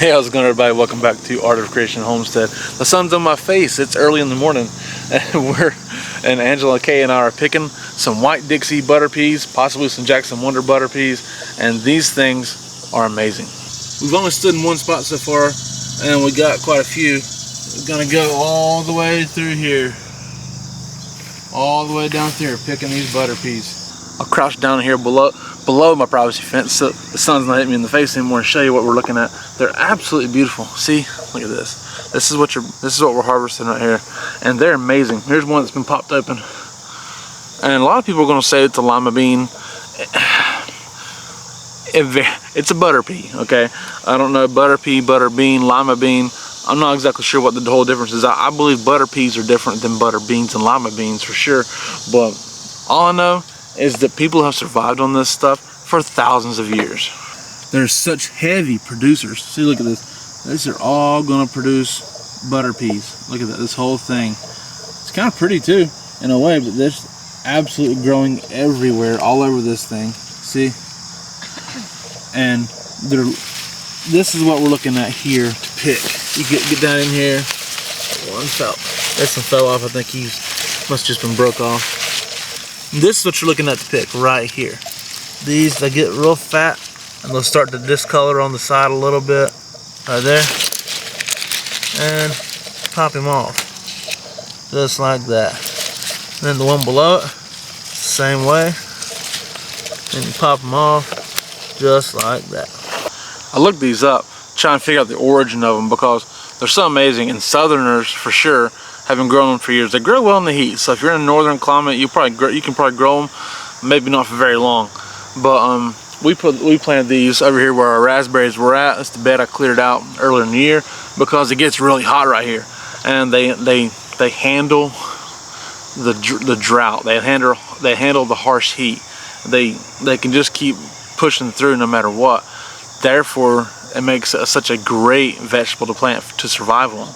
Hey, how's it going, everybody? Welcome back to Art of Creation Homestead. The sun's on my face. It's early in the morning, and Angela Kay and I are picking some White Dixie Butter Peas, possibly some Jackson Wonder Butter Peas, and these things are amazing. We've only stood in one spot so far, and we got quite a few. We're gonna go all the way through here, all the way down through, picking these butter peas. I'll crouch down here below my privacy fence so the sun's not hitting me in the face anymore and show you what we're looking at. They're absolutely beautiful. See, look at this. This is what we're harvesting right here, and they're amazing. Here's one that's been popped open, and a lot of people are going to say it's a lima bean. It's a butter pea, okay? I don't know, butter pea, butter bean, lima bean. I'm not exactly sure what the whole difference is. I believe butter peas are different than butter beans and lima beans for sure, but all I know is that people have survived on this stuff for thousands of years. They're such heavy producers. See, look at this. These are all gonna produce butter peas. Look at that, this whole thing. It's kind of pretty too, in a way, but this absolutely growing everywhere, all over this thing. See? And this is what we're looking at here to pick. You get down in here. One fell. This one fell off. I think he must have just been broke off. This is what you're looking at to pick right here. These, they get real fat and they'll start to discolor on the side a little bit, right there. And pop him off, just like that. And then the one below it, same way. And you pop them off, just like that. I looked these up, trying to figure out the origin of them because they're so amazing, and Southerners for sure have been growing them for years. They grow well in the heat, so if you're in a northern climate, you can probably grow them, maybe not for very long. But we planted these over here where our raspberries were at. That's the bed I cleared out earlier in the year because it gets really hot right here, and they handle the drought. They handle the harsh heat. They can just keep pushing through no matter what. Therefore, it makes such a great vegetable to plant to survive on.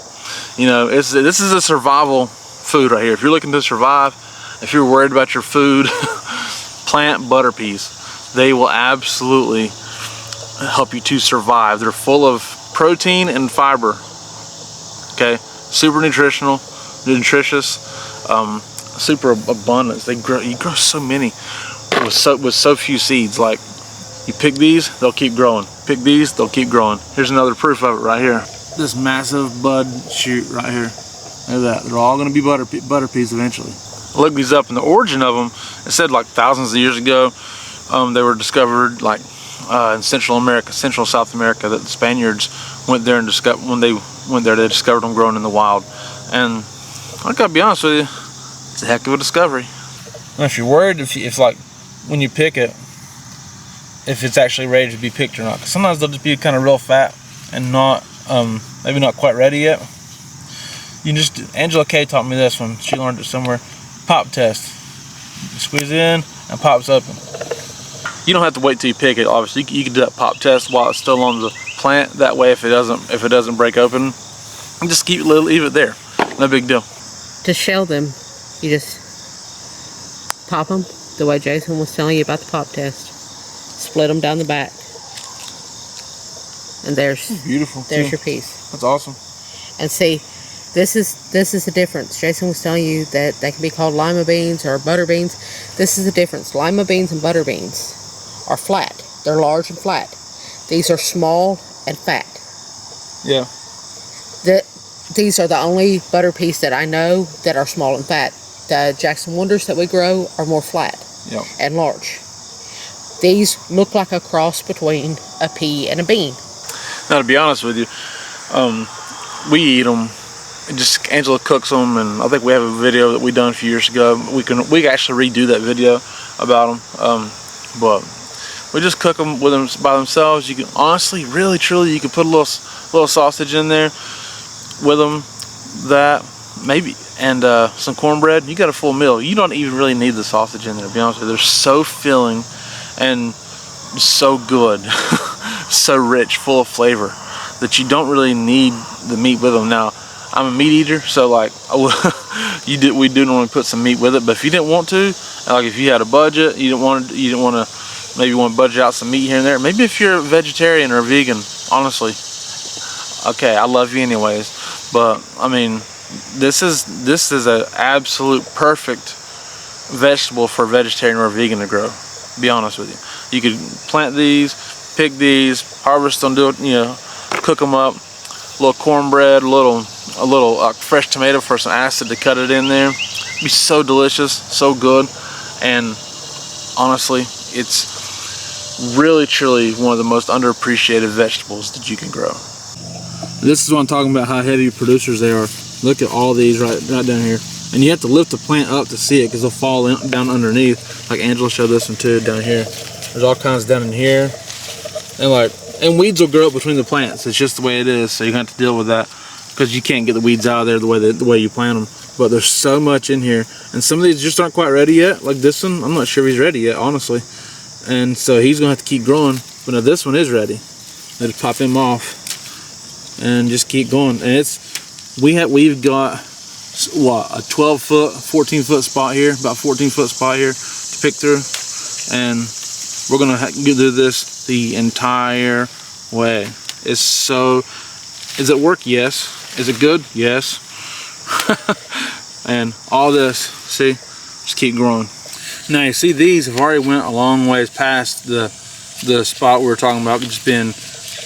You know, this is a survival food right here. If you're looking to survive, if you're worried about your food, plant butter peas. They will absolutely help you to survive. They're full of protein and fiber. Okay, super nutritional, nutritious, super abundance. You grow so many with so few seeds. Like, you pick these, they'll keep growing. Pick these, they'll keep growing. Here's another proof of it right here. This massive bud shoot right here. Look at that. They're all going to be butter peas eventually. I looked these up, and the origin of them, it said like thousands of years ago, they were discovered like in Central America, Central South America, that the Spaniards went there and when they went there, they discovered them growing in the wild. And I gotta be honest with you, it's a heck of a discovery. Now, if you're worried if like when you pick it, if it's actually ready to be picked or not, because sometimes they'll just be kind of real fat and not maybe not quite ready yet. You can just, Angela Kay taught me this one. She learned it somewhere. Pop test. You squeeze it in and pops open. You don't have to wait till you pick it. Obviously, you can do that pop test while it's still on the plant. That way, if it doesn't break open, just leave it there. No big deal. To shell them, you just pop them the way Jason was telling you about the pop test. Split them down the back, and there's beautiful. There's your piece. That's awesome. And see, this is the difference. Jason was telling you that they can be called lima beans or butter beans. This is the difference. Lima beans and butter beans are flat. They're large and flat. These are small and fat. Yeah. These are the only butter peas that I know that are small and fat. The Jackson Wonders that we grow are more flat and large. These look like a cross between a pea and a bean. Now, to be honest with you, we eat them. Just Angela cooks them, and I think we have a video that we done a few years ago. We can actually redo that video about them. But we just cook them by themselves. You can honestly, really, truly, you can put a little sausage in there with them, maybe, and some cornbread. You got a full meal. You don't even really need the sausage in there, to be honest with you. They're so filling and so good, so rich, full of flavor, that you don't really need the meat with them. Now, I'm a meat eater, so like we do normally put some meat with it. But if you didn't want to, like if you had a budget, you didn't want to maybe you want to budget out some meat here and there. Maybe if you're a vegetarian or a vegan, honestly, okay, I love you anyways. But I mean, this is an absolute perfect vegetable for a vegetarian or a vegan to grow. To be honest with you, you could plant these, pick these, harvest them, do it, you know, cook them up. A little cornbread, a little fresh tomato for some acid to cut it in there. It'd be so delicious, so good, and honestly, it's really truly one of the most underappreciated vegetables that you can grow. This is what I'm talking about, how heavy producers they are. Look at all these right down here, and you have to lift the plant up to see it because they'll fall down underneath. Like Angela showed this one too down here. There's all kinds down in here, and weeds will grow up between the plants. It's just the way it is, so you're gonna have to deal with that because you can't get the weeds out of there the way you plant them. But there's so much in here, and some of these just aren't quite ready yet. Like this one, I'm not sure if he's ready yet, honestly. And so he's gonna have to keep growing. But now this one is ready. Let's pop him off and just keep going. And we've got what, a 12-foot, 14-foot spot here, about 14-foot spot here to pick through, and we're gonna do this the entire way. Is it work? Yes. Is it good? Yes. And all this, see, just keep growing. Now you see these have already went a long ways past the spot we were talking about just being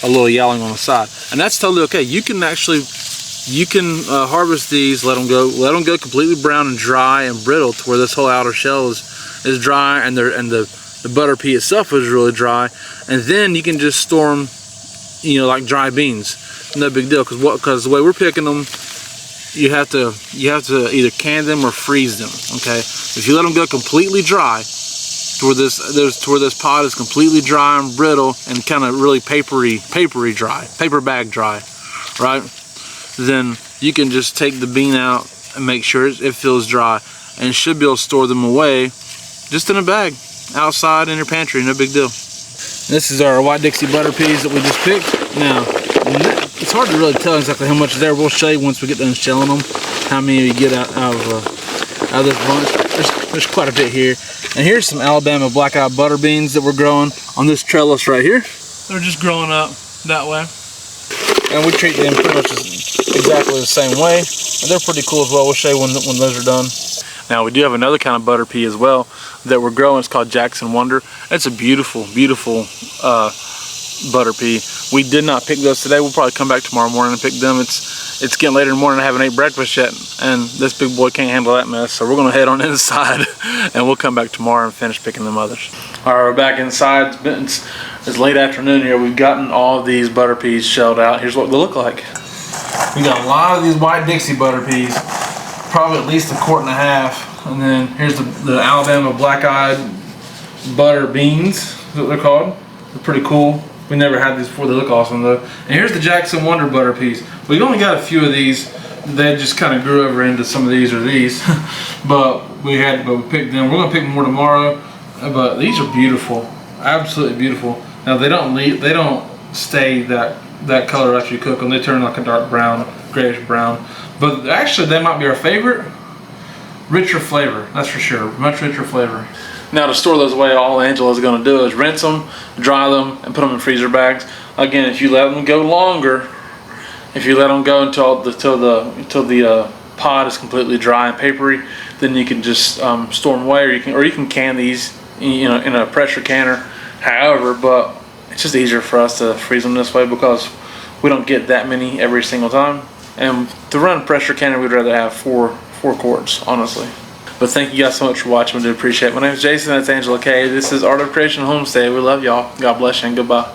a little yellowing on the side, and that's totally okay. You can harvest these, let them go completely brown and dry and brittle to where this whole outer shell is dry, and the butter pea itself is really dry, and then you can just store them, you know, like dry beans. No big deal, because the way we're picking them, you have to either can them or freeze them. Okay, if you let them go completely dry, to where this pod is completely dry and brittle and kind of really papery dry, paper bag dry, right? Then you can just take the bean out and make sure it feels dry, and should be able to store them away just in a bag outside in your pantry. No big deal. This is our White Dixie Butter Peas that we just picked. Now, it's hard to really tell exactly how much is there. We'll show you once we get done shelling them, how many you get out of this bunch. There's quite a bit here. And here's some Alabama black-eyed butter beans that we're growing on this trellis right here. They're just growing up that way. And we treat them pretty much exactly the same way. And they're pretty cool as well. We'll show you when those are done. Now we do have another kind of butter pea as well that we're growing. It's called Jackson Wonder. It's a beautiful, beautiful butter pea. We did not pick those today. We'll probably come back tomorrow morning and pick them. It's getting later in the morning. I haven't ate breakfast yet, and this big boy can't handle that mess. So we're gonna head on inside, and we'll come back tomorrow and finish picking them others. All right, we're back inside. It's late afternoon here. We've gotten all of these butter peas shelled out. Here's what they look like. We got a lot of these White Dixie Butter Peas, probably at least 1.5 quarts. And then here's the Alabama black-eyed butter beans, is what they're called. They're pretty cool. We never had these before. They look awesome though. And here's the Jackson Wonder butter peas. We've only got a few of these. They just kind of grew over into some of these or these, but we picked them. We're gonna pick more tomorrow. But these are beautiful, absolutely beautiful. Now they don't stay that color after you cook them. They turn like a dark brown, grayish brown. But actually, they might be our favorite. Richer flavor, that's for sure. Much richer flavor. Now to store those away, all Angela's going to do is rinse them, dry them, and put them in freezer bags. Again, if you let them go longer, if you let them go until the pod is completely dry and papery, then you can just store them away, or you can can these, you know, in a pressure canner. However, but it's just easier for us to freeze them this way because we don't get that many every single time. And to run a pressure canner, we'd rather have four quarts, honestly. But thank you guys so much for watching. I do appreciate it. My name is Jason. That's Angela Kay. This is Art of Creation Homestead. We love y'all. God bless you and goodbye.